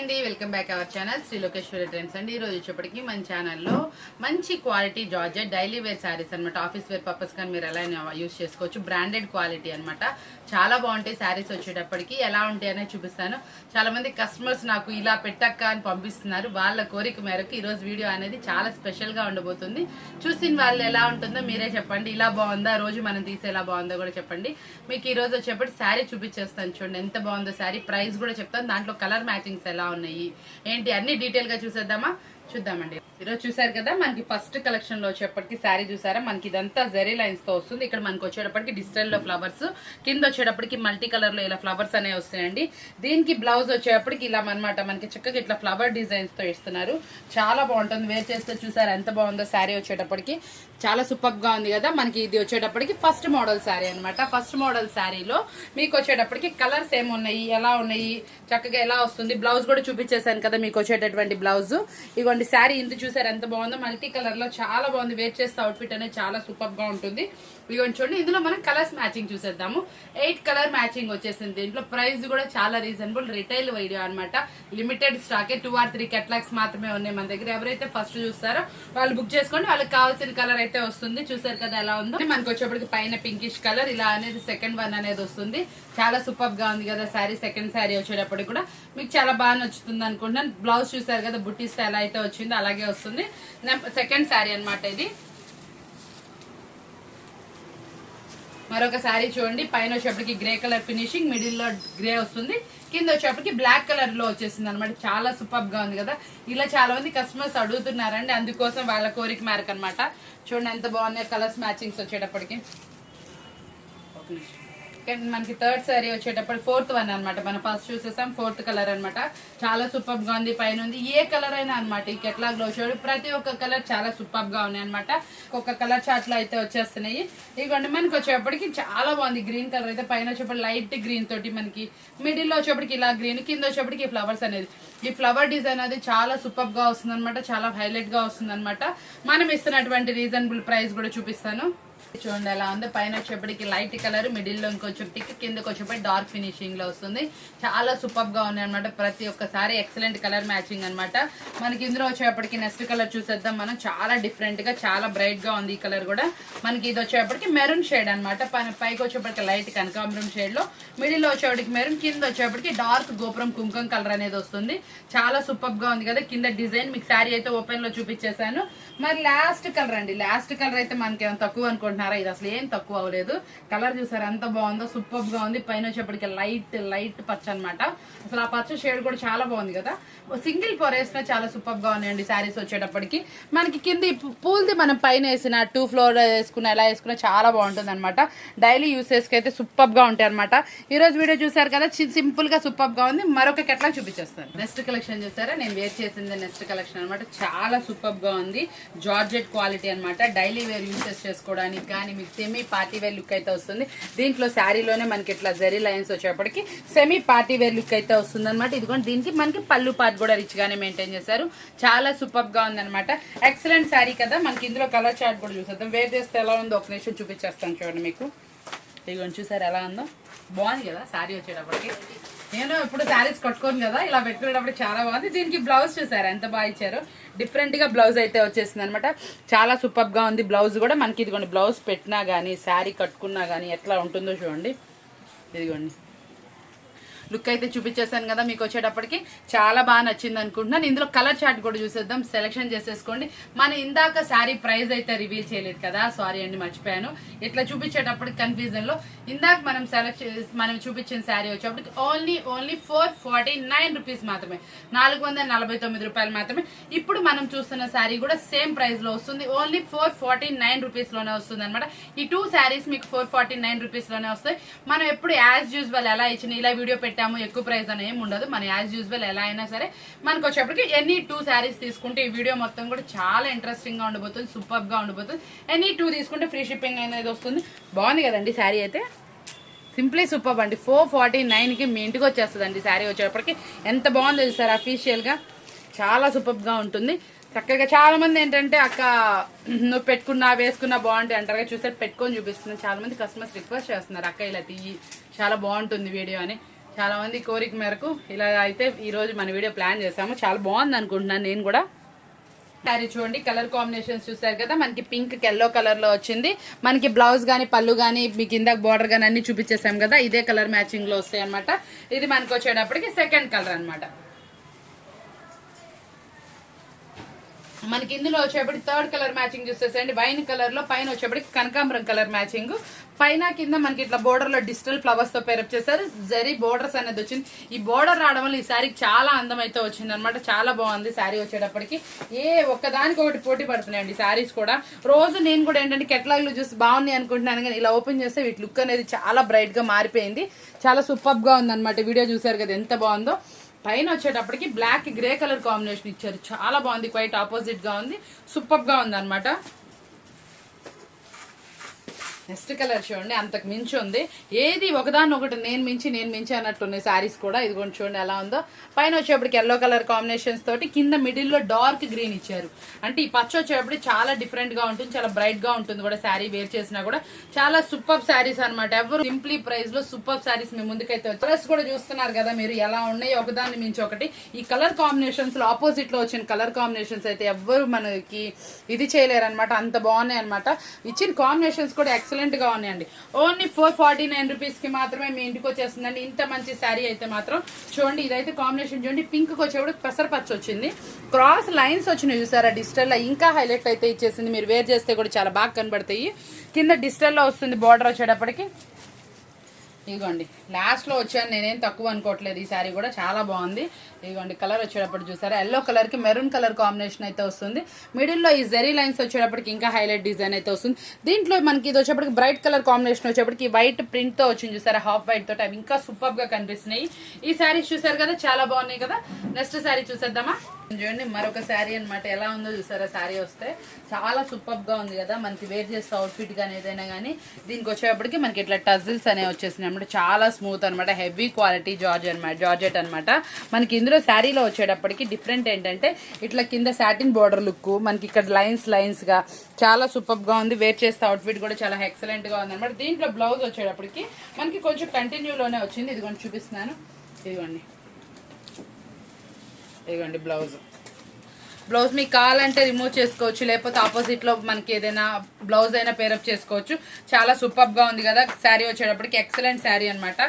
అండి welcome back our channel Sri Lokeshwari trends అండి. ఈ రోజు వచ్చేప్పటికి మన ఛానల్లో మంచి quality georgette daily wear saris అనమాట. ఆఫీస్ వేర్ పర్పస్ కానీ మీరు ఎలా యూస్ చేసుకోవచ్చు. బ్రాండెడ్ క్వాలిటీ అనమాట. చాలా బాగుంటాయి శారీస్. వచ్చేటప్పటికి ఎలా ఉంటాయి అనేది చూపిస్తాను. చాలా మంది కస్టమర్స్ నాకు ఇలా పెట్టక్క అని పంపిస్తున్నారు. వాళ్ళ కోరిక మేరకు ఈ రోజు వీడియో అనేది చాలా స్పెషల్ గా ఉండబోతుంది. చూసిన వాళ్ళు ఎలా ఉంటుందో మీరే చెప్పండి. ఇలా బాగుందా, రోజు మనం తీసే ఎలా బాగుందో కూడా చెప్పండి. మీకు ఈ రోజు వచ్చేప్పటికి శారీ చూపించేస్తాను. చూడండి ఎంత బాగుందో శారీ. ప్రైస్ కూడా చెప్తాను. దాంట్లో కలర్ మ్యాచింగ్స్ ఎలా ఉన్నాయి ఏంటి అన్ని డీటెయిల్ గా చూద్దామండి. ఈరోజు చూసారు కదా, మనకి ఫస్ట్ కలెక్షన్ లో వచ్చేటప్పటికి శారీ చూసారా, మనకి ఇదంతా జెరీ లైన్స్ తో వస్తుంది. ఇక్కడ మనకి వచ్చేటప్పటికి డిజిటల్ లో ఫ్లవర్స్, కింద వచ్చేటప్పటికి మల్టీ కలర్ లో ఇలా ఫ్లవర్స్ అనేవి వస్తాయండి. దీనికి బ్లౌజ్ వచ్చేటప్పటికి ఇలా అనమాట, మనకి చక్కగా ఇట్లా ఫ్లవర్ డిజైన్స్ తో ఇస్తున్నారు. చాలా బాగుంటుంది. వేర్ చేస్తే చూసారా ఎంత బాగుందో శారీ. వచ్చేటప్పటికి చాలా సూపర్ గా ఉంది కదా. మనకి ఇది వచ్చేటప్పటికి ఫస్ట్ మోడల్ శారీ అనమాట. ఫస్ట్ మోడల్ శారీలో మీకు వచ్చేటప్పటికి కలర్స్ ఏమున్నాయి, ఎలా ఉన్నాయి, చక్కగా ఎలా వస్తుంది. బ్లౌజ్ కూడా చూపించేశాను కదా మీకు వచ్చేటటువంటి బ్లౌజ్. ఇగోండి శారీ ఇంత చూసారు ఎంత బాగుందో. మల్టీ కలర్ లో చాలా బాగుంది. వేర్ చేస్తే అవుట్ఫిట్ అనేది చాలా సూపర్ గా ఉంటుంది. ఇదిగోండి చూడండి. ఇందులో మనం కలర్స్ మ్యాచింగ్ చూసేద్దాము. 8 కలర్ మ్యాచింగ్ వచ్చేసింది. దీంట్లో ప్రైస్ కూడా చాలా రీజనబుల్. రిటైల్ వీడియో అనమాట. లిమిటెడ్ స్టాకే 2 or 3 కేటలాగ్స్ మాత్రమే ఉన్నాయి మన దగ్గర. ఎవరైతే ఫస్ట్ చూస్తారో వాళ్ళు బుక్ చేసుకోండి. వాళ్ళకి కావాల్సిన కలర్ అయితే వస్తుంది. చూసారు కదా ఎలా ఉందో. మనకి వచ్చేప్పటికి పైన పింకిష్ కలర్ ఇలా అనేది సెకండ్ వన్ అనేది వస్తుంది. చాలా సూపర్ గా ఉంది కదా శారీ. సెకండ్ శారీ వచ్చేటప్పటికి కూడా మీకు చాలా బాగా నచ్చుతుంది అనుకుంటున్నాను. బ్లౌజ్ చూసారు కదా, బుట్టి స్టైల్ అయితే వచ్చింది అలాగే వస్తుంది. సెకండ్ శారీ అనమాట ఇది. మరొక శారీ చూడండి. పైన వచ్చేప్పటికి గ్రే కలర్ ఫినిషింగ్, మిడిల్ లో గ్రే వస్తుంది, కింద వచ్చేప్పటికి బ్లాక్ కలర్ లో వచ్చేసింది అనమాట. చాలా సూపర్ గా ఉంది కదా. ఇలా చాలా మంది కస్టమర్స్ అడుగుతున్నారండి, అందుకోసం వాళ్ళ కోరిక మేరకు అనమాట. చూడండి ఎంత బాగున్నాయి కలర్స్ మ్యాచింగ్స్ వచ్చేటప్పటికి. మనకి థర్డ్ శారీ వచ్చేటప్పుడు ఫోర్త్ వన్ అనమాట. మనం ఫస్ట్ చూసేసాం ఫోర్త్ కలర్ అనమాట. చాలా సూపర్ గా ఉంది. పైన ఉంది ఏ కలర్ అయినా అనమాట. ఈ కెట్లాగ్ లో చూడు ప్రతి ఒక్క కలర్ చాలా సూపర్ గా ఉన్నాయి అనమాట. ఒక్క కలర్ చార్ట్ లో అయితే వచ్చేస్తున్నాయి. ఇదిగోండి మనకి వచ్చేప్పటికి చాలా బాగుంది. గ్రీన్ కలర్ అయితే పైన వచ్చేప్పటికి లైట్ గ్రీన్ తోటి, మనకి మిడిల్ లో వచ్చేప్పటికి ఇలా గ్రీన్, కింద వచ్చేప్పటికి ఫ్లవర్స్ అనేది. ఈ ఫ్లవర్ డిజైన్ అనేది చాలా సూపర్ గా వస్తుంది అనమాట. చాలా హైలైట్ గా వస్తుంది అనమాట. మనం ఇస్తున్నటువంటి రీజనబుల్ ప్రైస్ కూడా చూపిస్తాను. చూడండి ఎలా ఉంది. పైన వచ్చేప్పటికి లైట్ కలర్, మిడిల్ లో ఇంకొచ్చేప్పటికి, కిందకి వచ్చేప్పటికి డార్క్ ఫినిషింగ్ లో వస్తుంది. చాలా సూపర్ గా ఉన్నాయి అనమాట. ప్రతి ఒక్కసారి ఎక్సలెంట్ కలర్ మ్యాచింగ్ అనమాట. మనకి ఇందులో వచ్చేప్పటికి నెక్స్ట్ కలర్ చూసేద్దాం మనం. చాలా డిఫరెంట్ గా చాలా బ్రైట్ గా ఉంది ఈ కలర్ కూడా. మనకి ఇది వచ్చేప్పటికి మెరూన్ షేడ్ అనమాట. పైకి వచ్చేప్పటికి లైట్ కనకాంబరం షేడ్ లో, మిడిల్ లో వచ్చేప్పటికి మెరూన్, కింద వచ్చేప్పటికి డార్క్ గోపురం కుంకుమ కలర్ అనేది వస్తుంది. చాలా సూపర్ గా ఉంది కదా. కింద డిజైన్ మీకు శారీ అయితే ఓపెన్ లో చూపించేశాను. మరి లాస్ట్ కలర్ అండి. లాస్ట్ కలర్ అయితే మనకి ఏమైనా తక్కువ అనుకుంటున్నారా? ఇది అసలు ఏం తక్కువ అవ్వలేదు. కలర్ చూసారు ఎంత బాగుందో, సూపర్ గా ఉంది. పైన వచ్చేప్పటికి లైట్ పచ్చ అనమాట. అసలు ఆ పచ్చ షేడ్ కూడా చాలా బాగుంది కదా. సింగిల్ పొర వేసినా చాలా సూపర్ గా ఉన్నాయండి శారీస్ వచ్చేటప్పటికి. మనకి కింద పూల్ది మనం పైన వేసిన 2 ఫ్లోర్ వేసుకున్నా ఎలా వేసుకున్నా చాలా బాగుంటుంది అనమాట. డైలీ యూసేజ్ కి అయితే సూపర్ గా ఉంటాయి అనమాట. ఈ రోజు వీడియో చూసారు కదా, సింపుల్ గా సూపర్ గా ఉంది. మరొక కెట్లా చూపించేస్తాను. నెక్స్ట్ కలెక్షన్ చూసారా, నేను వేర్ చేసింది నెక్స్ట్ కలెక్షన్ అనమాట. చాలా సూపర్ గా ఉంది. జార్జెట్ క్వాలిటీ అనమాట. డైలీ వేర్ యూసేజ్ చేసుకోవడానికి కానీ మీకు సెమీ పార్టీ వేర్ లుక్ అయితే వస్తుంది. దీంట్లో శారీలోనే మనకి ఇట్లా జెరీ లైన్స్ వచ్చేప్పటికి సెమీ పార్టీ వేర్ లుక్ అయితే వస్తుంది అనమాట. ఇదిగోండి దీనికి మనకి పళ్ళు పార్ట్ కూడా రిచ్ గానే మెయింటైన్ చేశారు. చాలా సూపర్ గా ఉందన్నమాట. ఎక్సలెంట్ శారీ కదా. మనకి ఇందులో కలర్ చార్ట్ కూడా చూసేద్దాం. వేర్ చేస్తే ఎలా ఉందో ఒక నిమిషం చూపించేస్తాను చూడండి మీకు. ఇదిగోండి చూసారు ఎలా ఉందో. బాగుంది కదా శారీ వచ్చేటప్పటికి. నేను ఇప్పుడు శారీస్ కట్టుకోను కదా, ఇలా పెట్టుకునేటప్పుడు చాలా బాగుంది. దీనికి బ్లౌజ్ చూసారు ఎంత బాగా ఇచ్చారు. డిఫరెంట్ గా బ్లౌజ్ అయితే వచ్చేసింది అనమాట. చాలా సూపర్ గా ఉంది బ్లౌజ్ కూడా. మనకి ఇదిగోండి బ్లౌజ్ పెట్టినా గానీ శారీ కట్టుకున్నా గానీ ఎట్లా ఉంటుందో చూడండి. ఇదిగోండి లుక్ అయితే చూపించేసాను కదా మీకు. వచ్చేటప్పటికి చాలా బాగా నచ్చింది అనుకుంటున్నాను. ఇందులో కలర్ చార్ట్ కూడా చూసేద్దాం. సెలెక్షన్ చేసేసుకోండి. మన ఇందాక శారీ ప్రైస్ అయితే రివీల్ చేయలేదు కదా, సారీ అండి మర్చిపోయాను. ఇట్లా చూపించేటప్పటికి కన్ఫ్యూజన్ లో ఇందాక మనం చూపించిన శారీ వచ్చేప్పటికి ఓన్లీ 449 రూపీస్ మాత్రమే, 449 రూపాయలు మాత్రమే. ఇప్పుడు మనం చూస్తున్న శారీ కూడా సేమ్ ప్రైస్ లో వస్తుంది. ఓన్లీ 449 రూపీస్ లోనే వస్తుంది అనమాట. ఈ 2 శారీస్ మీకు 449 రూపీస్ లోనే వస్తాయి. మనం ఎప్పుడు యాజ్ యూజువల్ ఎలా ఇచ్చిన ఇలా వీడియో పెట్టి ఎక్కువ ప్రైస్ అని ఏమి ఉండదు. మన యాజ్ యూజువల్ ఎలా అయినా సరే మనకు వచ్చేప్పటికి ఎనీ 2 శారీస్ తీసుకుంటే ఈ వీడియో మొత్తం కూడా చాలా ఇంట్రెస్టింగ్ గా ఉండబోతుంది, సూపర్ గా ఉండబోతుంది. ఎనీ 2 తీసుకుంటే ఫ్రీ షిప్పింగ్ అనేది వస్తుంది. బాగుంది కదండి శారీ అయితే. సింప్లీ సూపర్ అండి. 449 కి మీ ఇంటికి వచ్చేస్తుందండి శారీ వచ్చేటప్పటికి. ఎంత బాగుంది సార్ అఫీషియల్ గా. చాలా సూపర్ గా ఉంటుంది. చక్కగా చాలా మంది ఏంటంటే అక్క నువ్వు పెట్టుకున్నా వేసుకున్నా బాగుంటాయి అంటారు. చూస్తే పెట్టుకొని చూపిస్తున్నాను. చాలా మంది కస్టమర్స్ రిక్వెస్ట్ చేస్తున్నారు, అక్క ఇలా తీయి చాలా బాగుంటుంది వీడియో అని. చాలా మంది కోరిక మేరకు ఇలా అయితే ఈరోజు మన వీడియో ప్లాన్ చేసాము. చాలా బాగుంది అనుకుంటున్నాను నేను కూడా. శారీ చూడండి, కలర్ కాంబినేషన్స్ చూసారు కదా, మనకి పింక్ ఎల్లో కలర్ లో వచ్చింది. మనకి బ్లౌజ్ గానీ పళ్ళు గానీ మీకు ఇందాక బార్డర్ గానీ అన్ని చూపించేసాం కదా, ఇదే కలర్ మ్యాచింగ్ లో వస్తాయి అనమాట. ఇది మనకు వచ్చేటప్పటికి సెకండ్ కలర్ అనమాట. మనకి ఇందులో వచ్చేప్పటికి థర్డ్ కలర్ మ్యాచింగ్ చూసేసండి, వైన్ కలర్ లో పైన వచ్చేప్పటికి కనకాంబరం కలర్ మ్యాచింగ్, పైన కింద మనకి ఇట్లా బోర్డర్ లో డిజిటల్ ఫ్లవర్స్ తో పేరప్ చేశారు. జరీ బోర్డర్స్ అనేది వచ్చింది. ఈ బోర్డర్ రావడం వల్ల ఈ శారీకి చాలా అందం అయితే వచ్చింది అనమాట. చాలా బాగుంది శారీ వచ్చేటప్పటికి. ఒక్కదానికి ఒకటి పోటీ పడుతున్నాయండి శారీస్ కూడా. రోజు నేను కూడా ఏంటంటే కెటలాగ్లు చూసి బాగున్నాయి అనుకుంటున్నాను, కానీ ఇలా ఓపెన్ చేస్తే వీటి లుక్ అనేది చాలా బ్రైట్ గా మారిపోయింది. చాలా సూపర్ గా ఉంది అనమాట. వీడియో చూసారు కదా ఎంత బాగుందో. పైన వచ్చేటప్పటికి బ్లాక్ గ్రే కలర్ కాంబినేషన్ ఇచ్చారు. చాలా బాగుంది, క్వైట్ ఆపోజిట్ గా ఉంది, సూపర్ గా ఉంది అనమాట. నెక్స్ట్ కలర్ చూడండి, అంతకు మించి ఉంది. ఏది ఒకదాన్ని ఒకటి నేను మించి అన్నట్టున్నాయి శారీస్ కూడా. ఇదిగోండి చూడండి ఎలా ఉందో. పైన వచ్చేప్పటికి ఎల్లో కలర్ కాంబినేషన్స్ తోటి కింద మిడిల్ లో డార్క్ గ్రీన్ ఇచ్చారు. అంటే ఈ పచ్చ వచ్చేప్పటికి చాలా డిఫరెంట్ గా ఉంటుంది, చాలా బ్రైట్ గా ఉంటుంది కూడా. శారీ వేర్ చేసినా కూడా చాలా సూపర్ శారీస్ అనమాట. ఎవరు సింప్లీ ప్రైస్ లో సూపర్ శారీస్ మీ ముందుకైతే కలర్స్ కూడా చూస్తున్నారు కదా మీరు ఎలా ఉన్నాయి, ఒకదాన్ని మించి ఒకటి. ఈ కలర్ కాంబినేషన్స్ లో ఆపోజిట్ లో వచ్చిన కలర్ కాంబినేషన్స్ అయితే ఎవ్వరు మనకి ఇది చేయలేరు అనమాట. అంత బాగున్నాయి అనమాట. ఇచ్చిన కాంబినేషన్స్ కూడా ఎక్సలెంట్ గా ఉన్నాయండి. ఓన్లీ 449 రూపీస్ కి మాత్రమే మీ ఇంటికి వచ్చేస్తుందండి. ఇంత మంచి శారీ అయితే మాత్రం చూడండి. ఇదైతే కాంబినేషన్ చూడండి, పింక్ కి వచ్చేప్పుడు పెసరపచ్చ వచ్చింది, క్రాస్ లైన్స్ వచ్చినాయి చూసారా డిజిటల్ లో. ఇంకా హైలైట్ అయితే ఇచ్చేసింది. మీరు వేర్ చేస్తే కూడా చాలా బాగా కనబడతాయి. కింద డిజిటల్ లో వస్తుంది బార్డర్ వచ్చేటప్పటికి. ఇదిగోండి లాస్ట్ లో వచ్చాను, నేనేం తక్కువ అనుకోవట్లేదు. ఈ శారీ కూడా చాలా బాగుంది. ఇదిగోండి కలర్ వచ్చేటప్పుడు చూసారా, ఎల్లో కలర్ కి మెరూన్ కలర్ కాంబినేషన్ అయితే వస్తుంది. మిడిల్ లో ఈ జెరీ లైన్స్ వచ్చేటప్పటికి ఇంకా హైలైట్ డిజైన్ అయితే వస్తుంది. దీంట్లో మనకి ఇది వచ్చేప్పటికి బ్రైట్ కలర్ కాంబినేషన్ వచ్చేప్పటికి వైట్ ప్రింట్ తో వచ్చింది చూసారా, హాఫ్ వైట్ తోటి. అవి ఇంకా సూపర్ గా కనిపిస్తున్నాయి. ఈ శారీస్ చూసారు కదా, చాలా బాగున్నాయి కదా. నెక్స్ట్ శారీ చూసేద్దామా. చూడండి మరొక శారీ అనమాట. ఎలా ఉందో చూసారా, శారీ వస్తే చాలా సూపర్ గా ఉంది కదా. మనకి వేర్ చేస్తే అవుట్ఫిట్ కానీ ఏదైనా కానీ. దీనికి వచ్చేటప్పటికి మనకి ఇట్లా టజిల్స్ అనేవి వచ్చేసినాయి అనమాట. చాలా స్మూత్ అనమాట, హెవీ క్వాలిటీ జార్జెట్ అనమాట. మనకి ఇందులో శారీలో వచ్చేటప్పటికి డిఫరెంట్ ఏంటంటే ఇట్లా కింద సాటిన్ బోర్డర్ లుక్, మనకి ఇక్కడ లైన్స్ గా చాలా సూపర్ గా ఉంది. వేర్ చేస్తే అవుట్ఫిట్ కూడా చాలా ఎక్సలెంట్ గా ఉంది అనమాట. దీంట్లో బ్లౌజ్ వచ్చేటప్పటికి మనకి కొంచెం కంటిన్యూలోనే వచ్చింది. ఇదిగోండి చూపిస్తున్నాను, ఇదిగోండి బ్లౌజ్ మీకు కావాలంటే రిమూవ్ చేసుకోవచ్చు, లేకపోతే ఆపోజిట్ లో మనకి ఏదైనా బ్లౌజ్ అయినా పేరప్ చేసుకోవచ్చు. చాలా సూపర్ గా ఉంది కదా శారీ వచ్చేటప్పటికి. ఎక్సలెంట్ శారీ అనమాట,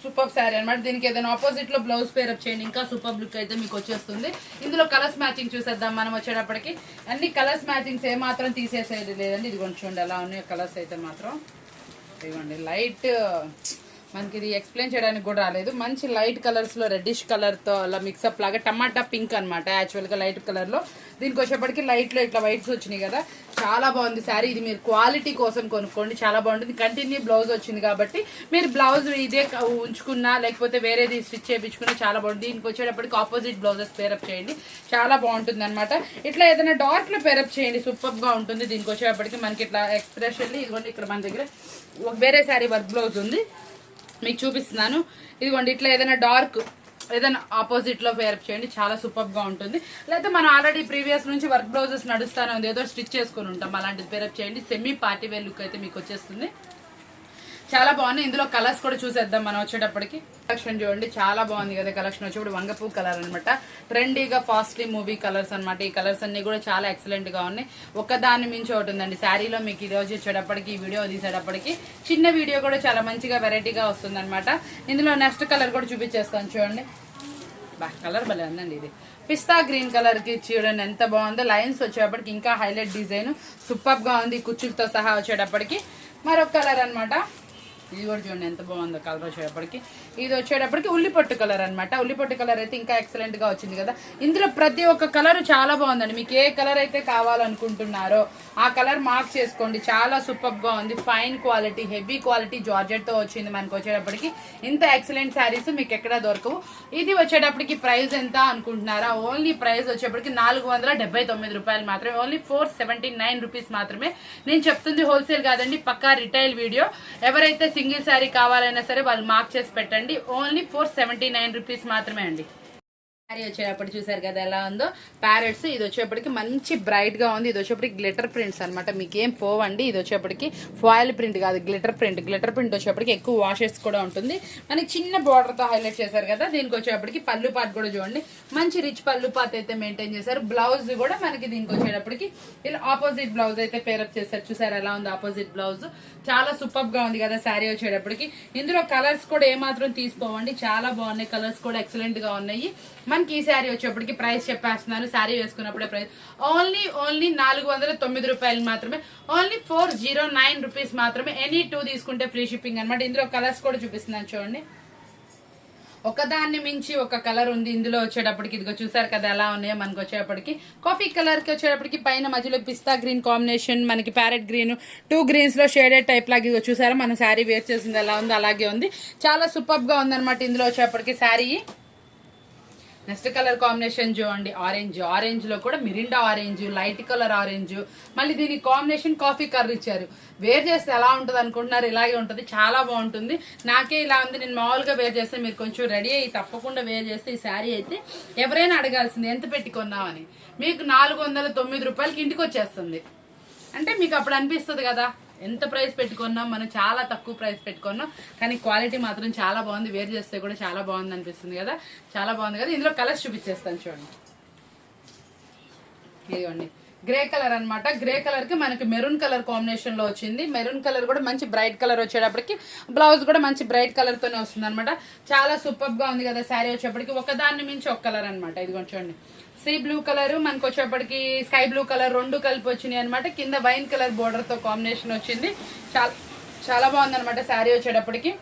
సూపర్ శారీ అనమాట. దీనికి ఏదైనా ఆపోజిట్ లో బ్లౌజ్ పేరప్ చేయండి, ఇంకా సూపర్ లుక్ అయితే మీకు వచ్చేస్తుంది. ఇందులో కలర్స్ మ్యాచింగ్ చూసేద్దాం మనం వచ్చేటప్పటికి. అన్ని కలర్స్ మ్యాచింగ్స్ ఏమాత్రం తీసేసేది లేదండి. ఇదిగోండి చూడండి ఎలా ఉన్నాయి కలర్స్ అయితే మాత్రం. ఇదిగోండి లైట్, మనకి ఇది ఎక్స్ప్లెయిన్ చేయడానికి కూడా రాలేదు. మంచి లైట్ కలర్స్ లో రెడ్డిష్ కలర్ తో అలా మిక్సప్ లాగా టమాటా పింక్ అనమాట. యాక్చువల్ గా లైట్ కలర్ లో, దీనికి వచ్చేప్పటికి లైట్ లో ఇట్లా వైట్స్ వచ్చినాయి కదా. చాలా బాగుంది శారీ. ఇది మీరు క్వాలిటీ కోసం కొనుక్కోండి, చాలా బాగుంటుంది. కంటిన్యూ బ్లౌజ్ వచ్చింది కాబట్టి మీరు బ్లౌజ్ ఇదే ఉంచుకున్నా లేకపోతే వేరేది స్టిచ్ చేయించుకున్నా చాలా బాగుంటుంది. దీనికి వచ్చేటప్పటికి ఆపోజిట్ బ్లౌజెస్ పేరప్ చేయండి, చాలా బాగుంటుంది అనమాట. ఇట్లా ఏదైనా డార్క్ లో పేరప్ చేయండి, సూపర్ గా ఉంటుంది. దీనికి వచ్చేటప్పటికి మనకి ఇట్లా ఎక్స్ప్రెషన్ ఇదిగోండి, ఇక్కడ మన దగ్గర వేరే శారీ వర్క్ బ్లౌజ్ ఉంది మీకు చూపిస్తున్నాను. ఇదిగోండి ఇట్లా ఏదైనా డార్క్ ఏదైనా ఆపోజిట్ లో పేరప్ చేయండి, చాలా సూపర్ గా ఉంటుంది. లేకపోతే మనం ఆల్రెడీ ప్రీవియస్ నుంచి వర్క్ బ్లౌజెస్ నడుస్తానే ఉంది, ఏదో స్టిచ్ చేసుకుని ఉంటాం, అలాంటిది పేరప్ చేయండి. సెమీ పార్టీ వేర్ లుక్ అయితే మీకు వచ్చేస్తుంది. చాలా బాగున్నాయి. ఇందులో కలర్స్ కూడా చూసేద్దాం మనం వచ్చేటప్పటికి. కలెక్షన్ చూడండి చాలా బాగుంది కదా. కలెక్షన్ వచ్చేప్పుడు వంగపూ కలర్ అనమాట. ట్రెండీగా ఫాస్ట్లీ మూవీ కలర్స్ అనమాట. ఈ కలర్స్ అన్ని కూడా చాలా ఎక్సలెంట్ గా ఉన్నాయి. ఒకదాన్ని మించి ఒకటి ఉందండి శారీలో. మీకు ఈ రోజు వచ్చేటప్పటికి ఈ వీడియో తీసేటప్పటికి చిన్న వీడియో కూడా చాలా మంచిగా వెరైటీగా వస్తుంది అనమాట. ఇందులో నెక్స్ట్ కలర్ కూడా చూపించేస్తాను చూడండి. కలర్ భలే ఉందండి. ఇది పిస్తా గ్రీన్ కలర్ కి చూడండి ఎంత బాగుందో. లైన్స్ వచ్చేటప్పటికి ఇంకా హైలైట్ డిజైన్ సూపర్ గా ఉంది, కుచ్చులతో సహా వచ్చేటప్పటికి. మరొక కలర్ అనమాట. ఇది కూడా చూడండి ఎంత బాగుందో కలర్ వచ్చేటప్పటికి. ఇది వచ్చేటప్పటికి ఉల్లిపొట్టు కలర్ అనమాట. ఉల్లిపొట్టు కలర్ అయితే ఇంకా ఎక్సలెంట్ గా వచ్చింది కదా. ఇందులో ప్రతి ఒక్క కలర్ చాలా బాగుందండి. మీకు ఏ కలర్ అయితే కావాలనుకుంటున్నారో ఆ కలర్ మార్క్ చేసుకోండి. చాలా సూపర్ గా ఉంది. Fine quality, heavy quality georgette తో వచ్చింది మనకు వచ్చేటప్పటికి. ఇంత ఎక్సలెంట్ శారీస్ మీకు ఎక్కడా దొరకవు. ఇది వచ్చేటప్పటికి ప్రైస్ ఎంత అనుకుంటున్నారా? ఓన్లీ ప్రైస్ వచ్చేటప్పటికి 479 రూపాయలు మాత్రమే. ఓన్లీ 479 రూపీస్ మాత్రమే. నేను చెప్తుంది హోల్సేల్ కాదండి, పక్కా రిటైల్ వీడియో. ఎవరైతే సింగిల్ శారీ కావాలైనా సరే వాళ్ళు మార్క్ చేసి పెట్టండి. ఓన్లీ 479 రూపీస్ మాత్రమే అండి. శారీ వచ్చేటప్పుడు చూసారు కదా ఎలా ఉందో ప్యారెట్స్. ఇది వచ్చేప్పటికి మంచి బ్రైట్ గా ఉంది. ఇది వచ్చేప్పటికి గ్లిటర్ ప్రింట్స్ అనమాట, మీకు ఏం పోవండి. ఇది వచ్చేప్పటికి ఫాయిల్ ప్రింట్ కాదు, గ్లిటర్ ప్రింట్. గ్లిటర్ ప్రింట్ వచ్చేప్పటికి ఎక్కువ వాషెస్ కూడా ఉంటుంది. మనకి చిన్న బార్డర్ తో హైలైట్ చేశారు కదా. దీనికి వచ్చేప్పటికి పళ్ళు పాట్ కూడా చూడండి, మంచి రిచ్ పళ్ళు పాట్ అయితే మెయింటైన్ చేశారు. బ్లౌజ్ కూడా మనకి దీనికి వచ్చేటప్పటికి ఇలా ఆపోజిట్ బ్లౌజ్ అయితే పేరప్ చేశారు. చూసారు ఎలా ఉంది ఆపోజిట్ బ్లౌజ్, చాలా సూపర్ గా ఉంది కదా శారీ వచ్చేటప్పటికి. ఇందులో కలర్స్ కూడా ఏమాత్రం తీసుకోవండి, చాలా బాగున్నాయి. కలర్స్ కూడా ఎక్సలెంట్ గా ఉన్నాయి. మనకి ఈ శారీ వచ్చేప్పటికి ప్రైస్ చెప్పేస్తున్నాను, శారీ వేసుకున్నప్పుడే ప్రైస్ ఓన్లీ 409 రూపాయలు మాత్రమే, ఓన్లీ 409 రూపీస్ మాత్రమే. ఎనీ 2 తీసుకుంటే ఫ్రీ షిప్పింగ్ అనమాట. ఇందులో కలర్స్ కూడా చూపిస్తున్నాను చూడండి, ఒకదాన్ని మించి ఒక కలర్ ఉంది ఇందులో వచ్చేటప్పటికి. ఇదిగో చూసారు కదా ఎలా ఉన్నాయో. మనకి వచ్చేటప్పటికి కాఫీ కలర్ కి వచ్చేటప్పటికి పైన మధ్యలో పిస్తా గ్రీన్ కాంబినేషన్, మనకి ప్యారెట్ గ్రీన్, 2 గ్రీన్స్ లో షేడెడ్ టైప్ లాగా ఇదిగో చూసారా మన శారీ వేర్ చేసింది ఎలా ఉందో అలాగే ఉంది. చాలా సూపర్ గా ఉందన్నమాట ఇందులో వచ్చేటప్పటికి శారీ. నెక్స్ట్ కలర్ కాంబినేషన్ చూడండి, ఆరెంజ్. ఆరెంజ్ లో కూడా Mirinda orange, light colour orange, మళ్ళీ దీనికి కాంబినేషన్ కాఫీ కలర్ ఇచ్చారు. వేర్ చేస్తే ఎలా ఉంటుంది అనుకుంటున్నారు, ఇలాగే ఉంటుంది, చాలా బాగుంటుంది. నాకే ఇలా ఉంది, నేను మామూలుగా వేర్ చేస్తే మీరు కొంచెం రెడీ అయ్యి తప్పకుండా వేర్ చేస్తే ఈ శారీ అయితే ఎవరైనా అడగాల్సింది ఎంత పెట్టి కొన్నామని. మీకు 409 రూపాయలకి ఇంటికి వచ్చేస్తుంది. అంటే మీకు అప్పుడు అనిపిస్తుంది కదా ఎంత ప్రైస్ పెట్టుకున్నాం మనం, చాలా తక్కువ ప్రైస్ పెట్టుకున్నాం, కానీ క్వాలిటీ మాత్రం చాలా బాగుంది. వేర్ చేస్తే కూడా చాలా బాగుంది అనిపిస్తుంది కదా, చాలా బాగుంది కదా. ఇందులో కలర్స్ చూపించేస్తాను చూడండి. ఇదిగోండి గ్రే కలర్ అనమాట. గ్రే కలర్ కి మనకి మెరూన్ కలర్ కాంబినేషన్ లో వచ్చింది. మెరూన్ కలర్ కూడా మంచి బ్రైట్ కలర్ వచ్చేటప్పటికి బ్లౌజ్ కూడా మంచి బ్రైట్ కలర్ తోనే వస్తుంది అనమాట. చాలా సూపర్ గా ఉంది కదా శారీ వచ్చేప్పటికి. ఒకదాన్ని మించి ఒక కలర్ అనమాట. ఇదిగో చూడండి, సీ బ్లూ కలర్, మనకు వచ్చేప్పటికి స్కై బ్లూ కలర్, 2 కలిపి వచ్చినాయి అనమాట. కింద వైన్ కలర్ బోర్డర్ తో కాంబినేషన్ వచ్చింది. చాలా బాగుంది అనమాట శారీ వచ్చేటప్పటికి.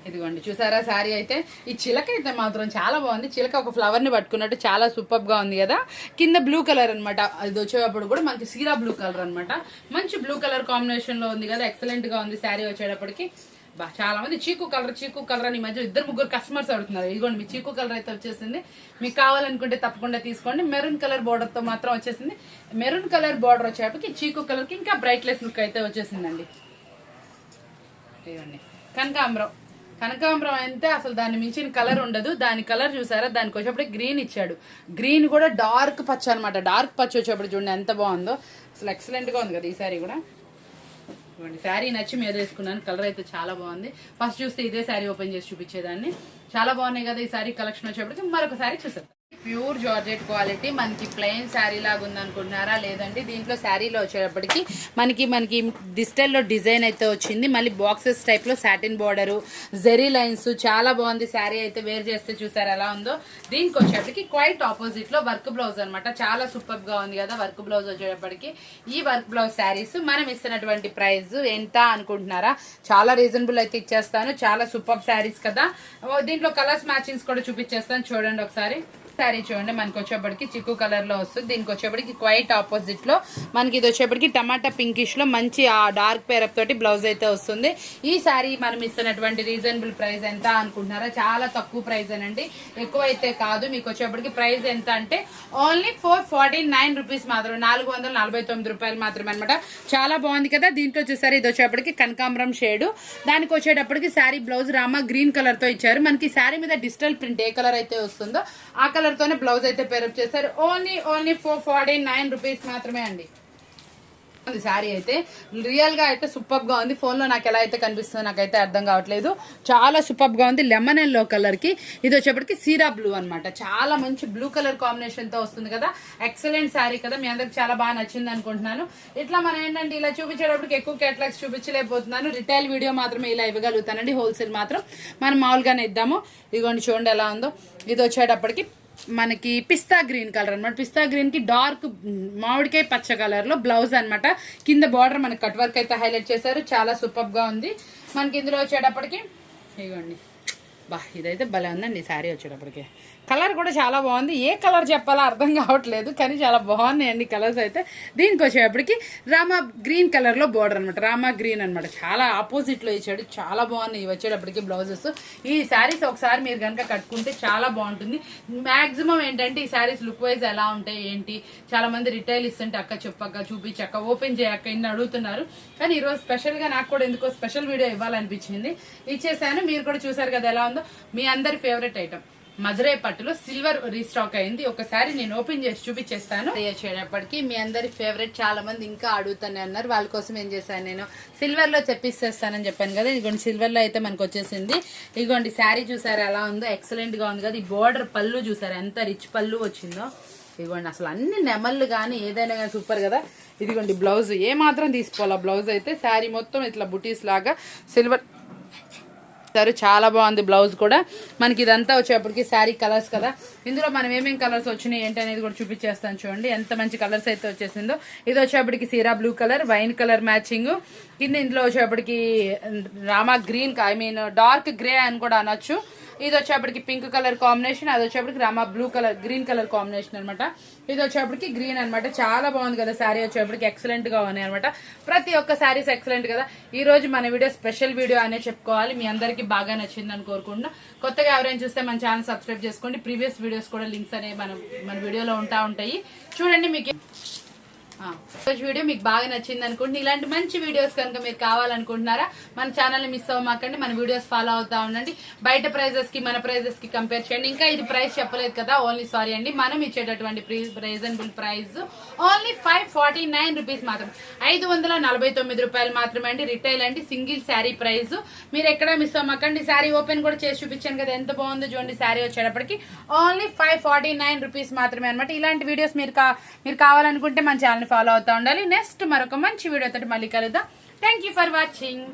ఇదిగోండి చూసారా శారీ అయితే. ఈ చిలక అయితే మాత్రం చాలా బాగుంది. చిలక ఒక ఫ్లవర్ ని పట్టుకున్నట్టు చాలా సూపర్ గా ఉంది కదా. కింద బ్లూ కలర్ అనమాట. అది వచ్చేటప్పుడు కూడా మనకి సీరా బ్లూ కలర్ అనమాట. మంచి బ్లూ కలర్ కాంబినేషన్ లో ఉంది కదా, ఎక్సలెంట్ గా ఉంది శారీ వచ్చేటప్పటికి. చాలా మంది చీకు కలర్ అని మధ్య 2-3 కస్టమర్స్ అడుగుతున్నారు. ఇదిగోండి మీ చీకు కలర్ అయితే వచ్చేసింది. మీకు కావాలనుకుంటే తప్పకుండా తీసుకోండి. మెరూన్ కలర్ బార్డర్ తో మాత్రం వచ్చేసింది. మెరూన్ కలర్ బార్డర్ వచ్చేటప్పటికి చీకు కలర్ కి ఇంకా బ్రైట్లెస్ లుక్ అయితే వచ్చేసిందండి. ఇదిగోండి కనకాంబరం అయితే అసలు దాన్ని మించిన కలర్ ఉండదు. దాని కలర్ చూసారా, దానికి వచ్చేప్పుడు గ్రీన్ ఇచ్చాడు. గ్రీన్ కూడా డార్క్ పచ్చ అనమాట. డార్క్ పచ్చ వచ్చేప్పుడు చూడండి ఎంత బాగుందో, అసలు ఎక్సలెంట్ గా ఉంది కదా ఈ సారీ కూడా. శారీ నచ్చి మీద వేసుకున్నాను. కలర్ అయితే చాలా బాగుంది. ఫస్ట్ చూస్తే ఇదే శారీ ఓపెన్ చేసి చూపించేదాన్ని. చాలా బాగున్నాయి కదా ఈ శారీ కలెక్షన్ వచ్చేప్పటికి. మరొక శారీ చూసేద్దాం. ప్యూర్ జార్జెట్ క్వాలిటీ, మనకి ప్లెయిన్ శారీ లాగా ఉంది అనుకుంటున్నారా, లేదండి. దీంట్లో శారీలో వచ్చేటప్పటికి మనకి డిజిటల్లో డిజైన్ అయితే వచ్చింది. మళ్ళీ బాక్సెస్ టైప్ లో సాటిన్ బార్డరు, జెరీ లైన్స్, చాలా బాగుంది శారీ అయితే. వేర్ చేస్తే చూసారు ఎలా ఉందో. దీనికి వచ్చేటప్పటికి క్వైట్ ఆపోజిట్ లో వర్క్ బ్లౌజ్ అనమాట. చాలా సూపర్ గా ఉంది కదా వర్క్ బ్లౌజ్ వచ్చేటప్పటికి. ఈ వర్క్ బ్లౌజ్ శారీస్ మనం ఇస్తున్నటువంటి ప్రైస్ ఎంత అనుకుంటున్నారా, చాలా రీజనబుల్ అయితే ఇచ్చేస్తాను. చాలా సూపర్ శారీస్ కదా. దీంట్లో కలర్స్ మ్యాచింగ్స్ కూడా చూపించేస్తాను చూడండి ఒకసారి. శారీ చూడండి, మనకి వచ్చేప్పటికి చిక్కు కలర్ లో వస్తుంది. దీనికి వచ్చేప్పటికి క్వైట్ ఆపోజిట్ లో మనకి ఇది వచ్చేప్పటికి టమాటా పింకిష్ లో మంచి ఆ డార్క్ పేరప్ తోటి బ్లౌజ్ అయితే వస్తుంది. ఈ శారీ మనం ఇస్తున్నటువంటి రీజనబుల్ ప్రైస్ ఎంత అనుకుంటున్నారా, చాలా తక్కువ ప్రైస్ అనండి, ఎక్కువ అయితే కాదు. మీకు వచ్చేప్పటికి ప్రైస్ ఎంత అంటే ఓన్లీ 449 రూపీస్ మాత్రం, 449 రూపాయలు మాత్రమే అనమాట. చాలా బాగుంది కదా. దీంట్లో వచ్చేసరి ఇది వచ్చేప్పటికి కనకాంబరం షేడ్, దానికి వచ్చేటప్పటికి sari blouse Rama green colour తో ఇచ్చారు. మనకి శారీ మీద డిజిటల్ ప్రింట్ ఏ కలర్ అయితే వస్తుందో ఆ కలర్ తోనే బ్లౌజ్ అయితే పేరప్ చేశారు. ఓన్లీ 449 రూపీస్ మాత్రమే అండి. శారీ అయితే రియల్ గా అయితే సూపర్ గా ఉంది. ఫోన్ లో నాకు ఎలా అయితే కనిపిస్తుందో నాకైతే అర్థం కావట్లేదు. చాలా సూపర్ గా ఉంది. లెమన్ ఎల్లో కలర్ కి ఇది వచ్చేప్పటికి సీరా బ్లూ అనమాట. చాలా మంచి బ్లూ కలర్ కాంబినేషన్ తో వస్తుంది కదా. ఎక్సలెంట్ శారీ కదా, మీ అందరికి చాలా బాగా నచ్చింది అనుకుంటున్నాను. ఇట్లా మనం ఏంటంటే ఇలా చూపించేటప్పటికి ఎక్కువ కేటలాగ్స్ చూపించలేకపోతున్నాను. రిటైల్ వీడియో మాత్రమే ఇలా ఇవ్వగలుగుతానండి. హోల్సేల్ మాత్రం మనం మామూలుగానే ఇద్దాము. ఇదిగోండి చూడండి ఎలా ఉందో. ఇది వచ్చేటప్పటికి మనకి పిస్తా గ్రీన్ కలర్ అనమాట. పిస్తా గ్రీన్ కి డార్క్ మామిడికాయ పచ్చ కలర్ లో బ్లౌజ్ అనమాట. కింద బార్డర్ మనకి కట్ వర్క్ అయితే హైలైట్ చేశారు. చాలా సూపర్ గా ఉంది. మనకి ఇందులో వచ్చేటప్పటికి ఇదిగోండి ఇదైతే భలే ఉందండి శారీ వచ్చేటప్పటికి. కలర్ కూడా చాలా బాగుంది. ఏ కలర్ చెప్పాలో అర్థం కావట్లేదు, కానీ చాలా బాగున్నాయండి కలర్స్ అయితే. దీనికి వచ్చేటప్పటికి రామా గ్రీన్ కలర్ లో బోర్డర్ అనమాట. రామా గ్రీన్ అనమాట. చాలా ఆపోజిట్ లో ఇచ్చాడు. చాలా బాగున్నాయి వచ్చేటప్పటికి బ్లౌజెస్. ఈ శారీస్ ఒకసారి మీరు కనుక కట్టుకుంటే చాలా బాగుంటుంది. మాక్సిమం ఏంటంటే ఈ శారీస్ లుక్ వైజ్ ఎలా ఉంటాయి ఏంటి, చాలా మంది రిటైల్ ఇస్తుంటే అక్క చెప్పక్క చూపించక్క ఓపెన్ చేయక్క ఇన్ని అడుగుతున్నారు. కానీ ఈరోజు స్పెషల్ గా నాకు కూడా ఎందుకో స్పెషల్ వీడియో ఇవ్వాలనిపించింది, ఇచ్చేసాను. మీరు కూడా చూసారు కదా ఎలా ఉందో. మీ అందరి ఫేవరెట్ ఐటమ్ మధురై పట్టులో సిల్వర్ రీస్టాక్ అయింది. ఒకసారి నేను ఓపెన్ చేసి చూపించేస్తాను. వచ్చేటప్పటికి మీ అందరి ఫేవరెట్ చాలా మంది ఇంకా అడుగుతూనే ఉన్నారు. వాళ్ళ కోసం ఏం చేశాను, నేను సిల్వర్ లో తెప్పిస్తేస్తానని చెప్పాను కదా. ఇదిగోండి సిల్వర్ లో అయితే మనకు వచ్చేసింది. ఇదిగోండి శారీ చూసారా ఎలా ఉందో, ఎక్సలెంట్ గా ఉంది కదా. ఈ బోర్డర్ పళ్ళు చూసారా ఎంత రిచ్ పళ్ళు వచ్చిందో. ఇదిగోండి అసలు అన్ని నెమళ్ళు కానీ ఏదైనా కానీ సూపర్ కదా. ఇదిగోండి బ్లౌజ్ ఏ మాత్రం తీసుకోవాలా, బ్లౌజ్ అయితే శారీ మొత్తం ఇట్లా బుటీస్ లాగా సిల్వర్ చాలా బాగుంది. బ్లౌజ్ కూడా మనకి ఇదంతా వచ్చేప్పటికి శారీ కలర్స్ కదా. ఇందులో మనం ఏమేమి కలర్స్ వచ్చినాయి ఏంటి అనేది కూడా చూపించేస్తాను. చూడండి ఎంత మంచి కలర్స్ అయితే వచ్చేసిందో. ఇది వచ్చేప్పటికి సీరా blue colour, wine colour matching. కింద ఇందులో వచ్చేప్పటికి Rama green, I mean dark grey అని కూడా అనొచ్చు. ఇది వచ్చేప్పటికి పింక్ కలర్ కాంబినేషన్, అది వచ్చేప్పటికి Rama blue colour green colour combination అనమాట. ఇది వచ్చేప్పటికి గ్రీన్ అనమాట. చాలా బాగుంది కదా శారీ. వచ్చేప్పటికి ఎక్సలెంట్ గా ఉన్నాయి అనమాట. ప్రతి ఒక్క శారీస్ ఎక్సలెంట్ కదా. ఈ రోజు మన వీడియో స్పెషల్ వీడియో అనే చెప్పుకోవాలి. మీ అందరికి బాగా నచ్చిందని కోరుకుంటున్నా. కొత్తగా ఎవరైనా చూస్తే మన ఛానల్ సబ్స్క్రైబ్ చేసుకోండి. ప్రీవియస్ వీడియోస్ కూడా లింక్స్ అనేవి మన వీడియోలో ఉంటాయి. చూడండి మీకు వీడియో మీకు బాగా నచ్చింది అనుకుంటున్నా. ఇలాంటి మంచి వీడియోస్ కనుక మీరు కావాలనుకుంటున్నారా, మన ఛానల్ మిస్ అవ్వమాకండి. మన వీడియోస్ ఫాలో అవుతా ఉండండి. బయట ప్రైజెస్ కి మన ప్రైజెస్ కి కంపేర్ చేయండి. ఇంకా ఇది ప్రైస్ చెప్పలేదు కదా, ఓన్లీ సారీ అండి. మనం ఇచ్చేటటువంటి రీజనబుల్ ప్రైస్ ఓన్లీ 549 రూపీస్ మాత్రం, 549 రూపాయలు మాత్రమే అండి. రిటైల్ అండి, సింగిల్ శారీ ప్రైస్. మీరు ఎక్కడ మిస్ అవ్వమాకండి. శారీ ఓపెన్ కూడా చేసి చూపించాను కదా ఎంత బాగుందో చూడండి. శారీ వచ్చేటప్పటికి ఓన్లీ 549 రూపీస్ మాత్రమే అనమాట. ఇలాంటి వీడియోస్ మీరు కావాలనుకుంటే మన ఛానల్ ఫాలో అవుతా ఉండాలి. నెక్స్ట్ మరొక మంచి వీడియోతో మళ్ళీ కలుద్దాం. Thank you for watching.